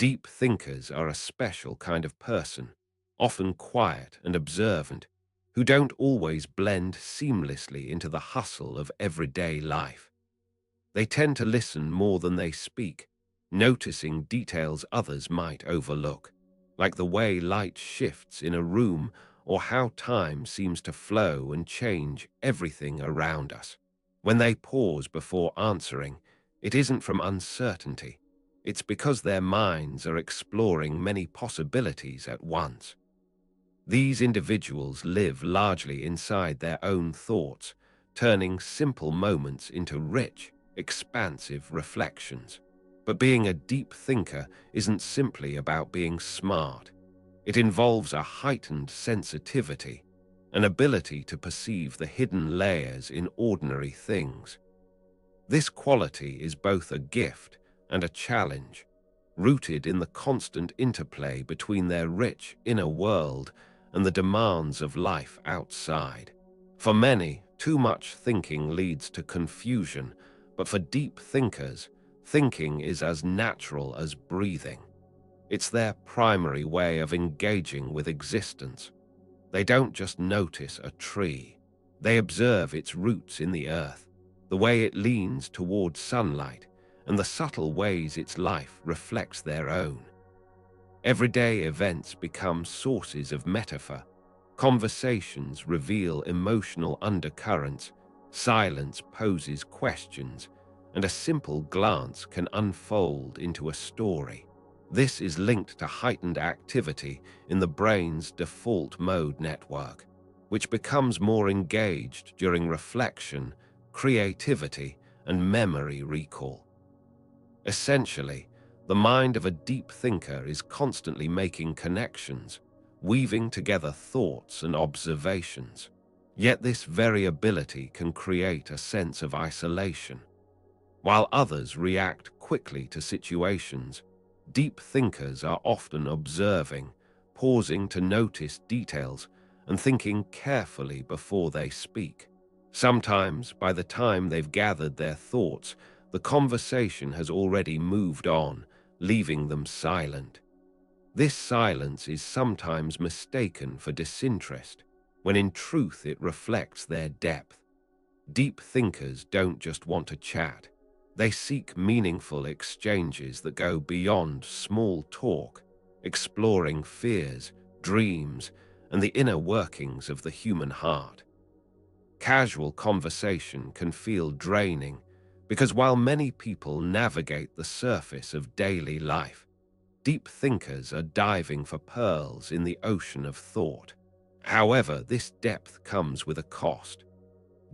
Deep thinkers are a special kind of person, often quiet and observant, who don't always blend seamlessly into the hustle of everyday life. They tend to listen more than they speak, noticing details others might overlook, like the way light shifts in a room or how time seems to flow and change everything around us. When they pause before answering, it isn't from uncertainty. It's because their minds are exploring many possibilities at once. These individuals live largely inside their own thoughts, turning simple moments into rich, expansive reflections. But being a deep thinker isn't simply about being smart. It involves a heightened sensitivity, an ability to perceive the hidden layers in ordinary things. This quality is both a gift and a challenge, rooted in the constant interplay between their rich inner world and the demands of life outside. For many, too much thinking leads to confusion, but for deep thinkers, thinking is as natural as breathing. It's their primary way of engaging with existence. They don't just notice a tree. They observe its roots in the earth, the way it leans toward sunlight, and the subtle ways its life reflects their own. Everyday events become sources of metaphor. Conversations reveal emotional undercurrents, silence poses questions, and a simple glance can unfold into a story. This is linked to heightened activity in the brain's default mode network, which becomes more engaged during reflection, creativity, and memory recall. Essentially, the mind of a deep thinker is constantly making connections, weaving together thoughts and observations. Yet this variability can create a sense of isolation. While others react quickly to situations, deep thinkers are often observing, pausing to notice details, and thinking carefully before they speak. Sometimes, by the time they've gathered their thoughts, the conversation has already moved on, leaving them silent. This silence is sometimes mistaken for disinterest, when in truth it reflects their depth. Deep thinkers don't just want to chat. They seek meaningful exchanges that go beyond small talk, exploring fears, dreams, and the inner workings of the human heart. Casual conversation can feel draining because while many people navigate the surface of daily life, deep thinkers are diving for pearls in the ocean of thought. However, this depth comes with a cost.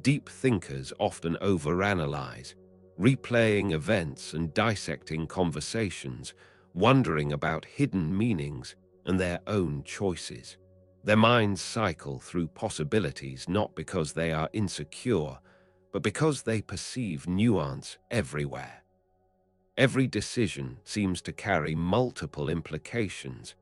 Deep thinkers often overanalyze, replaying events and dissecting conversations, wondering about hidden meanings and their own choices. Their minds cycle through possibilities not because they are insecure, but because they perceive nuance everywhere. Every decision seems to carry multiple implications.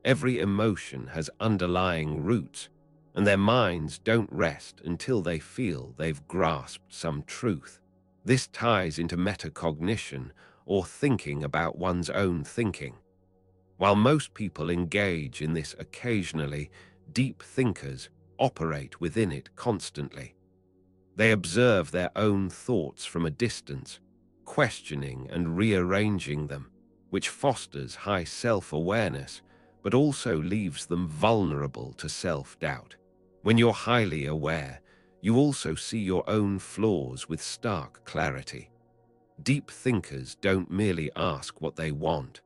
Every emotion has underlying roots, and their minds don't rest until they feel they've grasped some truth. This ties into metacognition, or thinking about one's own thinking. While most people engage in this occasionally, deep thinkers operate within it constantly. They observe their own thoughts from a distance, questioning and rearranging them, which fosters high self-awareness, but also leaves them vulnerable to self-doubt. When you're highly aware, you also see your own flaws with stark clarity. Deep thinkers don't merely ask what they want.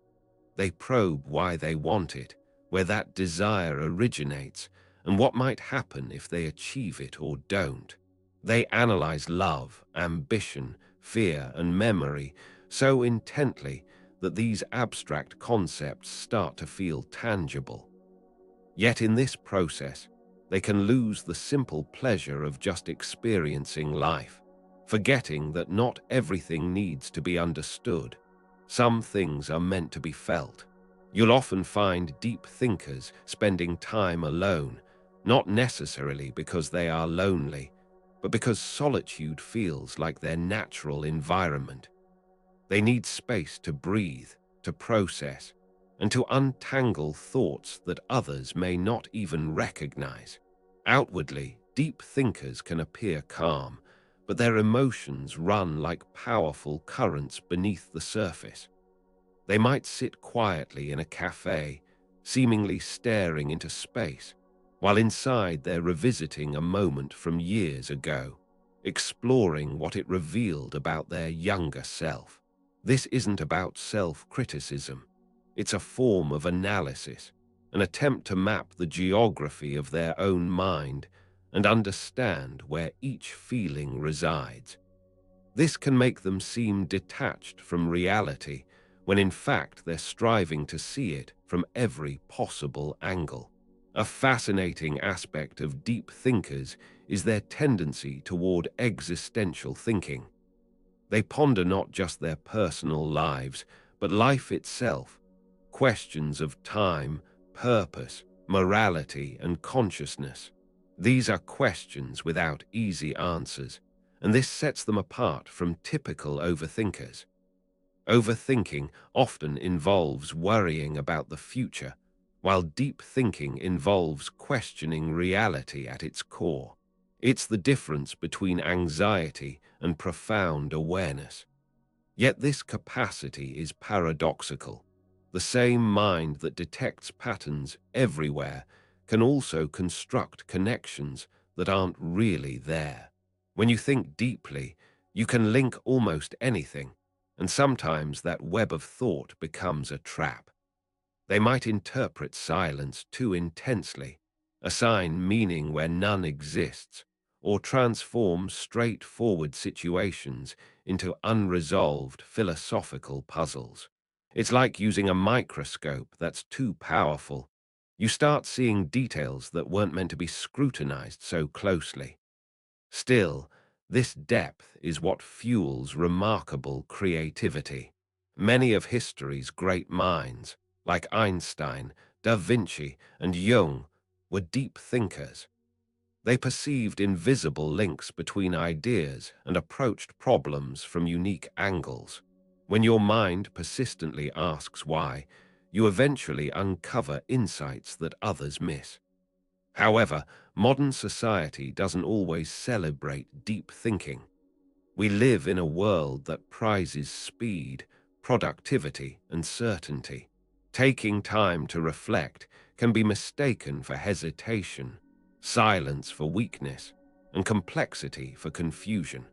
They probe why they want it, where that desire originates, and what might happen if they achieve it or don't. They analyze love, ambition, fear, and memory so intently that these abstract concepts start to feel tangible. Yet in this process, they can lose the simple pleasure of just experiencing life, forgetting that not everything needs to be understood. Some things are meant to be felt. You'll often find deep thinkers spending time alone, not necessarily because they are lonely, but because solitude feels like their natural environment. They need space to breathe, to process, and to untangle thoughts that others may not even recognize. Outwardly, deep thinkers can appear calm, but their emotions run like powerful currents beneath the surface. They might sit quietly in a cafe, seemingly staring into space, while inside they're revisiting a moment from years ago, exploring what it revealed about their younger self. This isn't about self-criticism. It's a form of analysis, an attempt to map the geography of their own mind and understand where each feeling resides. This can make them seem detached from reality, when in fact they're striving to see it from every possible angle. A fascinating aspect of deep thinkers is their tendency toward existential thinking. They ponder not just their personal lives, but life itself, questions of time, purpose, morality, and consciousness. These are questions without easy answers, and this sets them apart from typical overthinkers. Overthinking often involves worrying about the future, while deep thinking involves questioning reality at its core. It's the difference between anxiety and profound awareness. Yet this capacity is paradoxical. The same mind that detects patterns everywhere can also construct connections that aren't really there. When you think deeply, you can link almost anything, and sometimes that web of thought becomes a trap. They might interpret silence too intensely, assign meaning where none exists, or transform straightforward situations into unresolved philosophical puzzles. It's like using a microscope that's too powerful. You start seeing details that weren't meant to be scrutinized so closely. Still, this depth is what fuels remarkable creativity. Many of history's great minds, like Einstein, Da Vinci, and Jung, were deep thinkers. They perceived invisible links between ideas and approached problems from unique angles. When your mind persistently asks why, you eventually uncover insights that others miss. However, modern society doesn't always celebrate deep thinking. We live in a world that prizes speed, productivity, and certainty. Taking time to reflect can be mistaken for hesitation, silence for weakness, and complexity for confusion.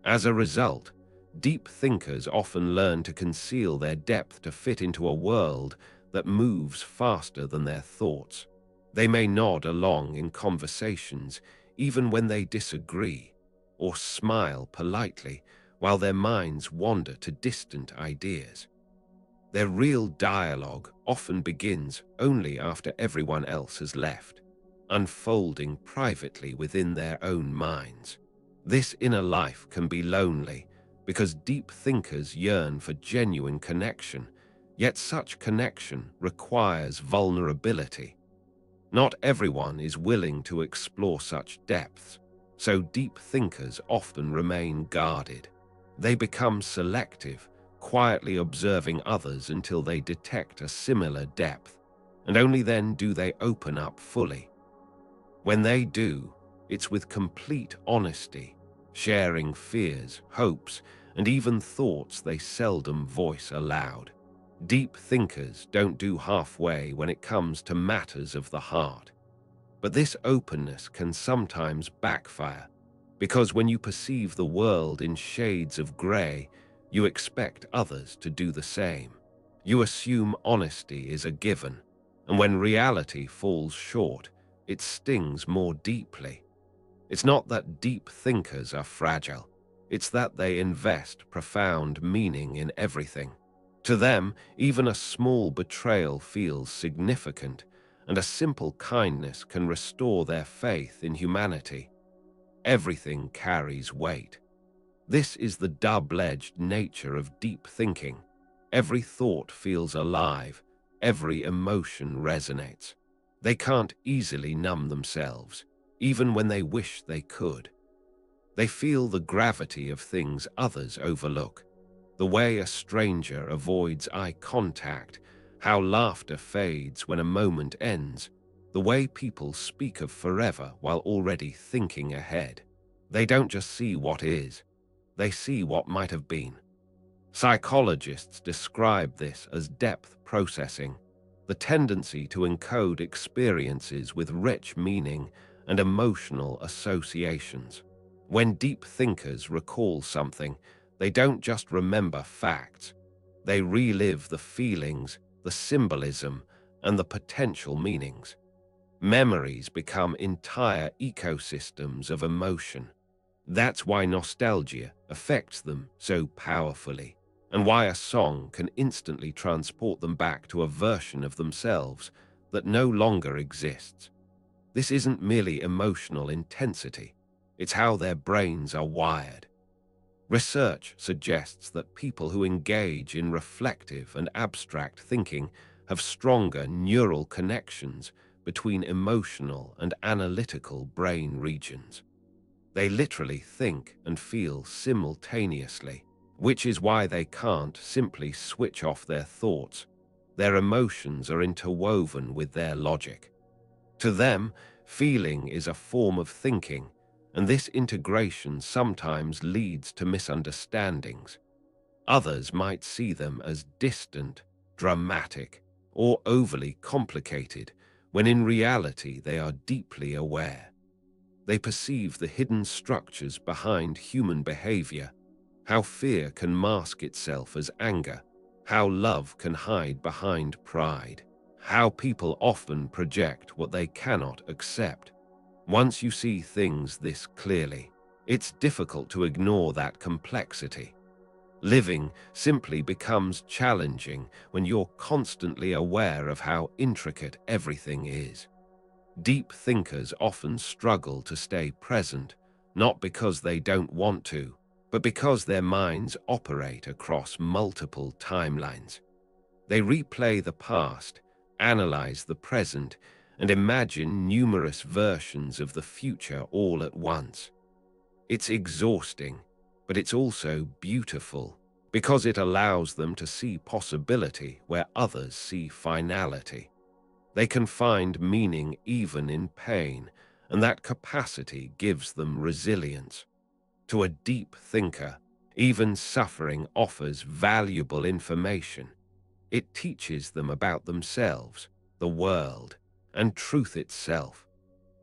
As a result, deep thinkers often learn to conceal their depth to fit into a world that moves faster than their thoughts. They may nod along in conversations even when they disagree, or smile politely while their minds wander to distant ideas. Their real dialogue often begins only after everyone else has left, unfolding privately within their own minds. This inner life can be lonely because deep thinkers yearn for genuine connection, yet such connection requires vulnerability. Not everyone is willing to explore such depths, so deep thinkers often remain guarded. They become selective, quietly observing others until they detect a similar depth, and only then do they open up fully. When they do, it's with complete honesty, sharing fears, hopes, and even thoughts they seldom voice aloud. Deep thinkers don't do halfway when it comes to matters of the heart. But this openness can sometimes backfire, because when you perceive the world in shades of grey, you expect others to do the same. You assume honesty is a given, and when reality falls short, it stings more deeply. It's not that deep thinkers are fragile, it's that they invest profound meaning in everything. To them, even a small betrayal feels significant, and a simple kindness can restore their faith in humanity. Everything carries weight. This is the double-edged nature of deep thinking. Every thought feels alive, every emotion resonates. They can't easily numb themselves, even when they wish they could. They feel the gravity of things others overlook, the way a stranger avoids eye contact, how laughter fades when a moment ends, the way people speak of forever while already thinking ahead. They don't just see what is, they see what might have been. Psychologists describe this as depth processing, the tendency to encode experiences with rich meaning and emotional associations. When deep thinkers recall something, they don't just remember facts, they relive the feelings, the symbolism, and the potential meanings. Memories become entire ecosystems of emotion. That's why nostalgia affects them so powerfully, and why a song can instantly transport them back to a version of themselves that no longer exists. This isn't merely emotional intensity, it's how their brains are wired. Research suggests that people who engage in reflective and abstract thinking have stronger neural connections between emotional and analytical brain regions. They literally think and feel simultaneously, which is why they can't simply switch off their thoughts. Their emotions are interwoven with their logic. To them, feeling is a form of thinking, and this integration sometimes leads to misunderstandings. Others might see them as distant, dramatic, or overly complicated, when in reality they are deeply aware. They perceive the hidden structures behind human behavior, how fear can mask itself as anger, how love can hide behind pride, how people often project what they cannot accept. Once you see things this clearly, it's difficult to ignore that complexity. Living simply becomes challenging when you're constantly aware of how intricate everything is. Deep thinkers often struggle to stay present, not because they don't want to, but because their minds operate across multiple timelines. They replay the past, analyze the present, and imagine numerous versions of the future all at once. It's exhausting, but it's also beautiful, because it allows them to see possibility where others see finality. They can find meaning even in pain, and that capacity gives them resilience. To a deep thinker, even suffering offers valuable information. It teaches them about themselves, the world, and truth itself.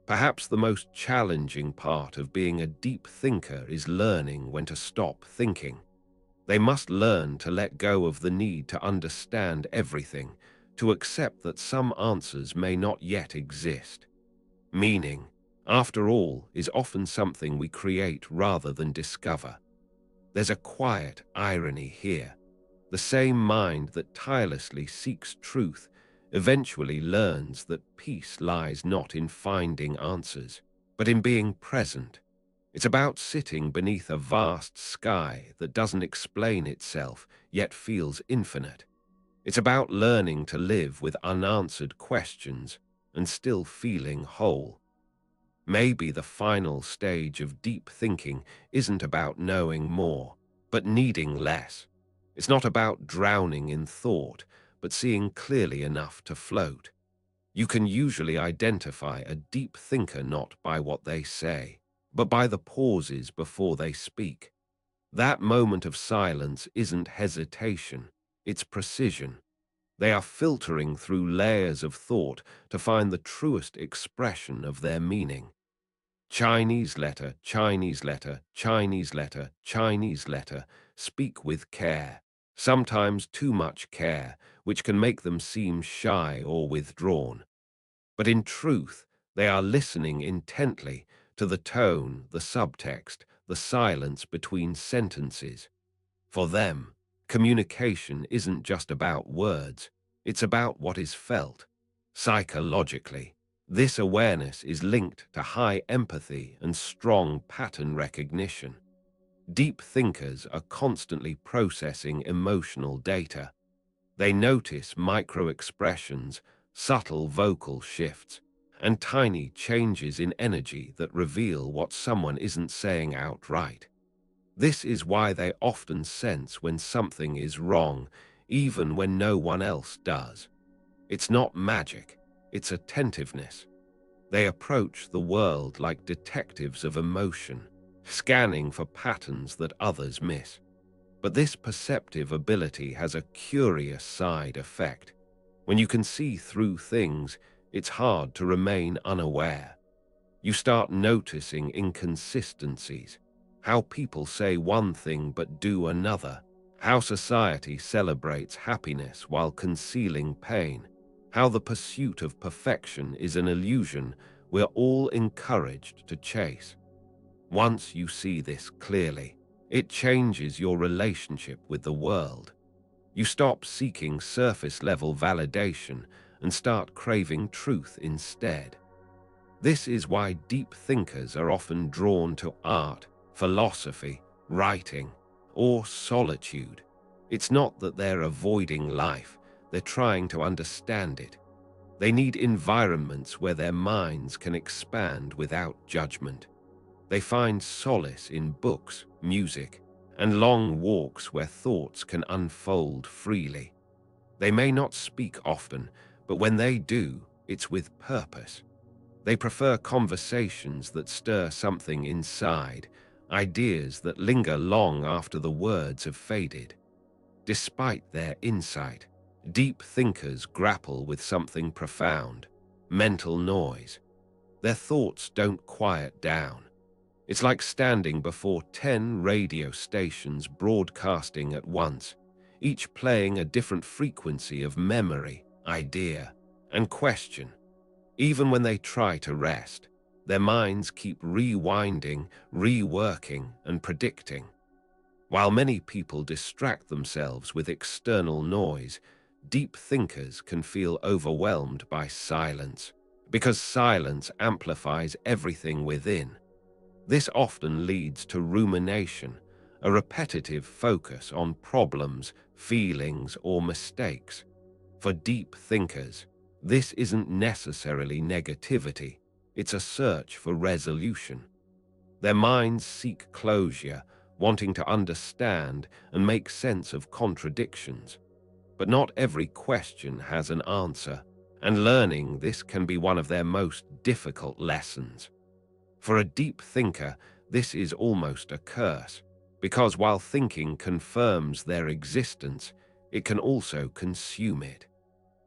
Perhaps the most challenging part of being a deep thinker is learning when to stop thinking. They must learn to let go of the need to understand everything, to accept that some answers may not yet exist. Meaning, after all, is often something we create rather than discover. There's a quiet irony here. The same mind that tirelessly seeks truth eventually learns that peace lies not in finding answers, but in being present. It's about sitting beneath a vast sky that doesn't explain itself, yet feels infinite. It's about learning to live with unanswered questions and still feeling whole. Maybe the final stage of deep thinking isn't about knowing more, but needing less. It's not about drowning in thought, but seeing clearly enough to float. You can usually identify a deep thinker not by what they say, but by the pauses before they speak. That moment of silence isn't hesitation, it's precision. They are filtering through layers of thought to find the truest expression of their meaning. Chinese letter, Chinese letter, Chinese letter, Chinese letter, speak with care, sometimes too much care, which can make them seem shy or withdrawn. But in truth, they are listening intently to the tone, the subtext, the silence between sentences. For them, communication isn't just about words, it's about what is felt. Psychologically, this awareness is linked to high empathy and strong pattern recognition. Deep thinkers are constantly processing emotional data. They notice micro-expressions, subtle vocal shifts, and tiny changes in energy that reveal what someone isn't saying outright. This is why they often sense when something is wrong, even when no one else does. It's not magic, it's attentiveness. They approach the world like detectives of emotion, scanning for patterns that others miss. But this perceptive ability has a curious side effect. When you can see through things, it's hard to remain unaware. You start noticing inconsistencies, how people say one thing but do another, how society celebrates happiness while concealing pain, how the pursuit of perfection is an illusion we're all encouraged to chase. Once you see this clearly, it changes your relationship with the world. You stop seeking surface-level validation and start craving truth instead. This is why deep thinkers are often drawn to art, philosophy, writing, or solitude. It's not that they're avoiding life, they're trying to understand it. They need environments where their minds can expand without judgment. They find solace in books, music, and long walks where thoughts can unfold freely. They may not speak often, but when they do, it's with purpose. They prefer conversations that stir something inside, ideas that linger long after the words have faded. Despite their insight, deep thinkers grapple with something profound, mental noise. Their thoughts don't quiet down. It's like standing before 10 radio stations broadcasting at once, each playing a different frequency of memory, idea, and question. Even when they try to rest, their minds keep rewinding, reworking, and predicting. While many people distract themselves with external noise, deep thinkers can feel overwhelmed by silence, because silence amplifies everything within. This often leads to rumination, a repetitive focus on problems, feelings, or mistakes. For deep thinkers, this isn't necessarily negativity, it's a search for resolution. Their minds seek closure, wanting to understand and make sense of contradictions. But not every question has an answer, and learning this can be one of their most difficult lessons. For a deep thinker, this is almost a curse, because while thinking confirms their existence, it can also consume it.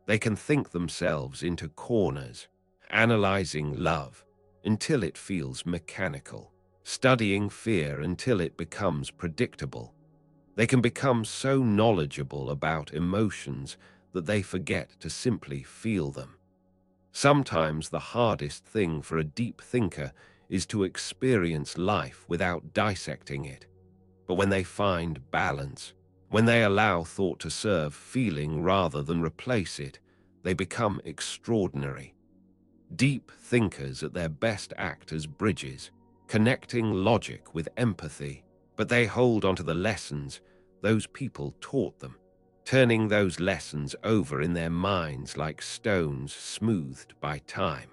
They can think themselves into corners, analyzing love until it feels mechanical, studying fear until it becomes predictable. They can become so knowledgeable about emotions that they forget to simply feel them. Sometimes the hardest thing for a deep thinker is to experience life without dissecting it. But when they find balance, when they allow thought to serve feeling rather than replace it, they become extraordinary. Deep thinkers at their best act as bridges, connecting logic with empathy, but they hold onto the lessons those people taught them, turning those lessons over in their minds like stones smoothed by time.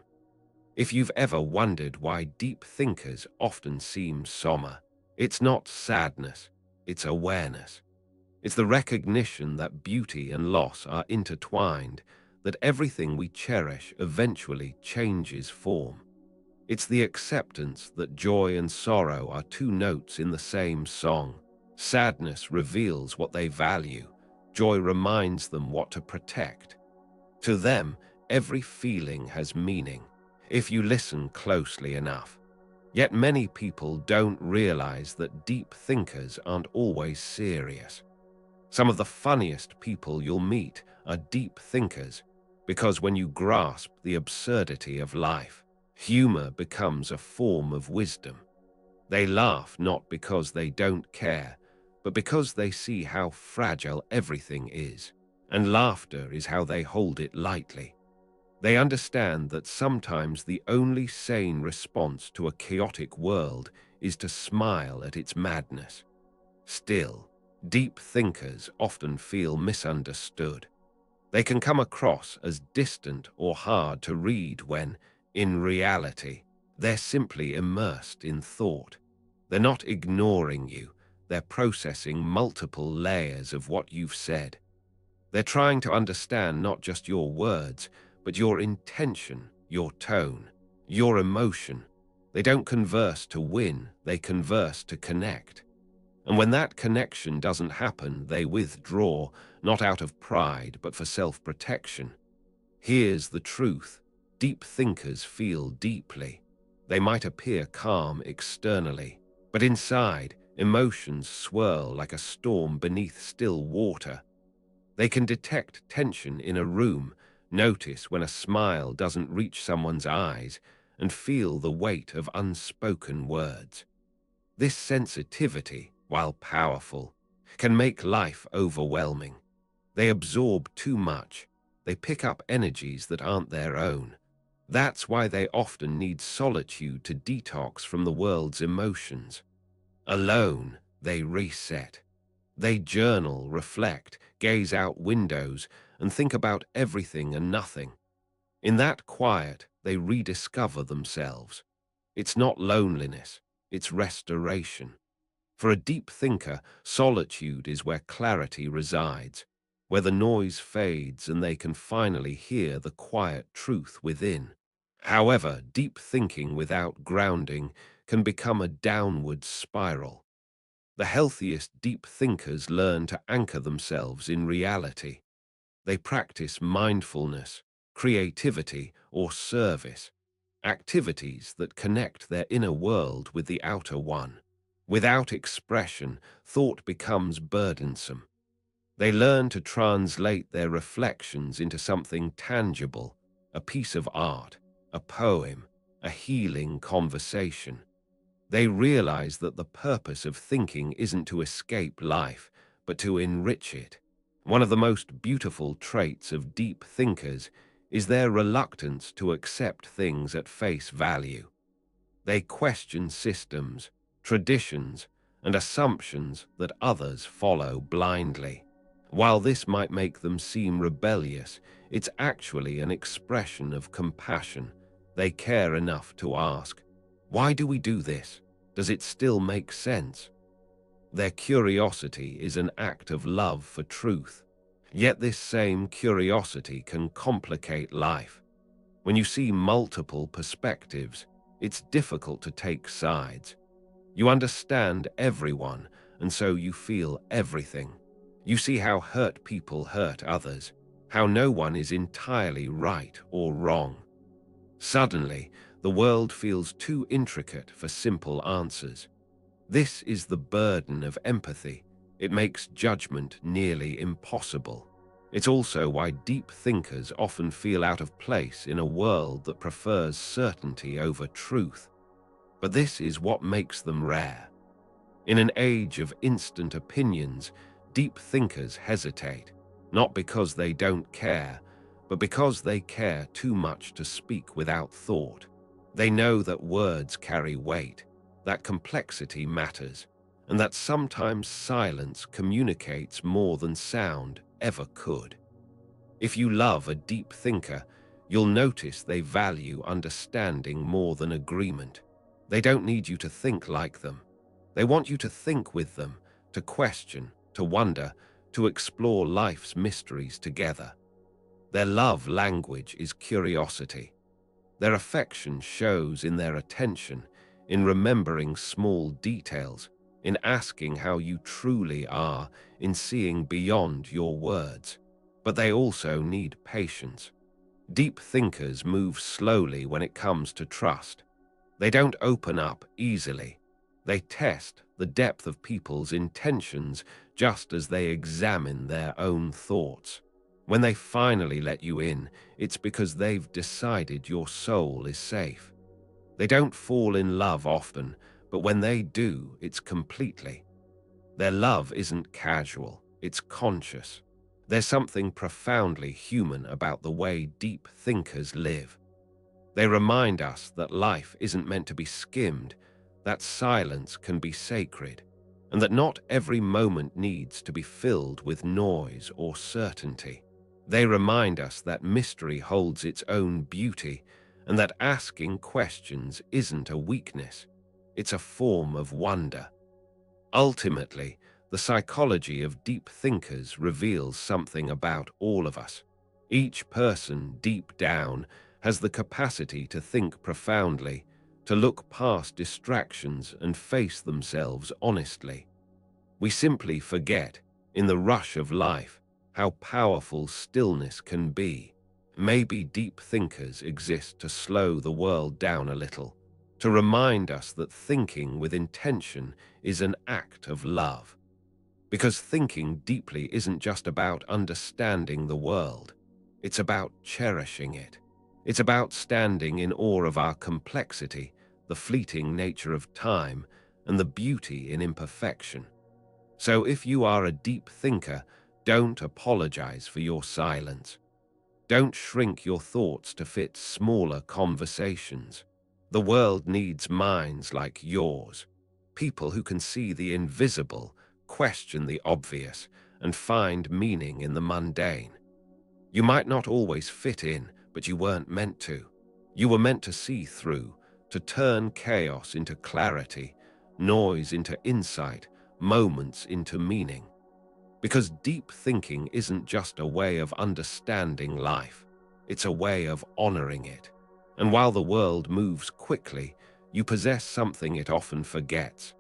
If you've ever wondered why deep thinkers often seem somber, it's not sadness, it's awareness. It's the recognition that beauty and loss are intertwined, that everything we cherish eventually changes form. It's the acceptance that joy and sorrow are two notes in the same song. Sadness reveals what they value, joy reminds them what to protect. To them, every feeling has meaning, if you listen closely enough. Yet many people don't realize that deep thinkers aren't always serious. Some of the funniest people you'll meet are deep thinkers, because when you grasp the absurdity of life, humor becomes a form of wisdom. They laugh not because they don't care, but because they see how fragile everything is, and laughter is how they hold it lightly. They understand that sometimes the only sane response to a chaotic world is to smile at its madness. Still, deep thinkers often feel misunderstood. They can come across as distant or hard to read when, in reality, they're simply immersed in thought. They're not ignoring you, they're processing multiple layers of what you've said. They're trying to understand not just your words, but your intention, your tone, your emotion. They don't converse to win, they converse to connect. And when that connection doesn't happen, they withdraw, not out of pride, but for self-protection. Here's the truth. Deep thinkers feel deeply. They might appear calm externally, but inside, emotions swirl like a storm beneath still water. They can detect tension in a room, notice when a smile doesn't reach someone's eyes, and feel the weight of unspoken words. This sensitivity, while powerful, can make life overwhelming. They absorb too much. They pick up energies that aren't their own. That's why they often need solitude to detox from the world's emotions. Alone, they reset. They journal, reflect, gaze out windows, and think about everything and nothing. In that quiet, they rediscover themselves. It's not loneliness, it's restoration. For a deep thinker, solitude is where clarity resides, where the noise fades and they can finally hear the quiet truth within. However, deep thinking without grounding can become a downward spiral. The healthiest deep thinkers learn to anchor themselves in reality. They practice mindfulness, creativity, or service, activities that connect their inner world with the outer one. Without expression, thought becomes burdensome. They learn to translate their reflections into something tangible, a piece of art, a poem, a healing conversation. They realize that the purpose of thinking isn't to escape life, but to enrich it. One of the most beautiful traits of deep thinkers is their reluctance to accept things at face value. They question systems, traditions, and assumptions that others follow blindly. While this might make them seem rebellious, it's actually an expression of compassion. They care enough to ask, "Why do we do this? Does it still make sense?" Their curiosity is an act of love for truth. Yet this same curiosity can complicate life. When you see multiple perspectives, it's difficult to take sides. You understand everyone, and so you feel everything. You see how hurt people hurt others, how no one is entirely right or wrong. Suddenly, the world feels too intricate for simple answers. This is the burden of empathy. It makes judgment nearly impossible. It's also why deep thinkers often feel out of place in a world that prefers certainty over truth. But this is what makes them rare. In an age of instant opinions, deep thinkers hesitate, not because they don't care, but because they care too much to speak without thought. They know that words carry weight, that complexity matters, and that sometimes silence communicates more than sound ever could. If you love a deep thinker, you'll notice they value understanding more than agreement. They don't need you to think like them. They want you to think with them, to question, to wonder, to explore life's mysteries together. Their love language is curiosity. Their affection shows in their attention, in remembering small details, in asking how you truly are, in seeing beyond your words. But they also need patience. Deep thinkers move slowly when it comes to trust. They don't open up easily. They test the depth of people's intentions just as they examine their own thoughts. When they finally let you in, it's because they've decided your soul is safe. They don't fall in love often, but when they do, it's completely. Their love isn't casual, it's conscious. There's something profoundly human about the way deep thinkers live. They remind us that life isn't meant to be skimmed, that silence can be sacred, and that not every moment needs to be filled with noise or certainty. They remind us that mystery holds its own beauty, and that asking questions isn't a weakness, it's a form of wonder. Ultimately, The psychology of deep thinkers reveals something about all of us. Each person, deep down, has the capacity to think profoundly, to look past distractions and face themselves honestly. We simply forget, in the rush of life, how powerful stillness can be. Maybe deep thinkers exist to slow the world down a little, to remind us that thinking with intention is an act of love. Because thinking deeply isn't just about understanding the world, it's about cherishing it. It's about standing in awe of our complexity, the fleeting nature of time, and the beauty in imperfection. So if you are a deep thinker, don't apologize for your silence. Don't shrink your thoughts to fit smaller conversations. The world needs minds like yours, people who can see the invisible, question the obvious, and find meaning in the mundane. You might not always fit in, but you weren't meant to. You were meant to see through, to turn chaos into clarity, noise into insight, moments into meaning. Because deep thinking isn't just a way of understanding life, it's a way of honoring it. And while the world moves quickly, you possess something it often forgets: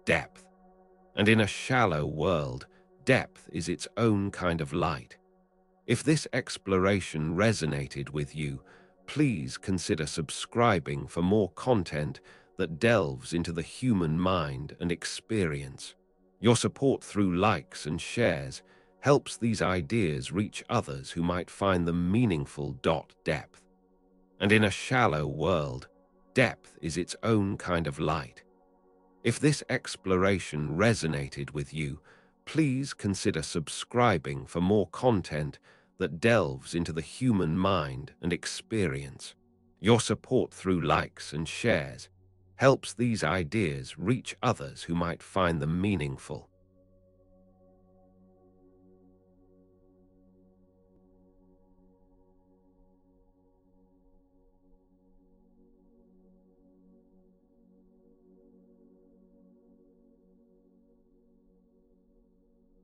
depth. And in a shallow world, depth is its own kind of light. If this exploration resonated with you, please consider subscribing for more content that delves into the human mind and experience. Your support through likes and shares helps these ideas reach others who might find them meaningful. Depth. And in a shallow world, depth is its own kind of light. If this exploration resonated with you, please consider subscribing for more content that delves into the human mind and experience. Your support through likes and shares helps these ideas reach others who might find them meaningful.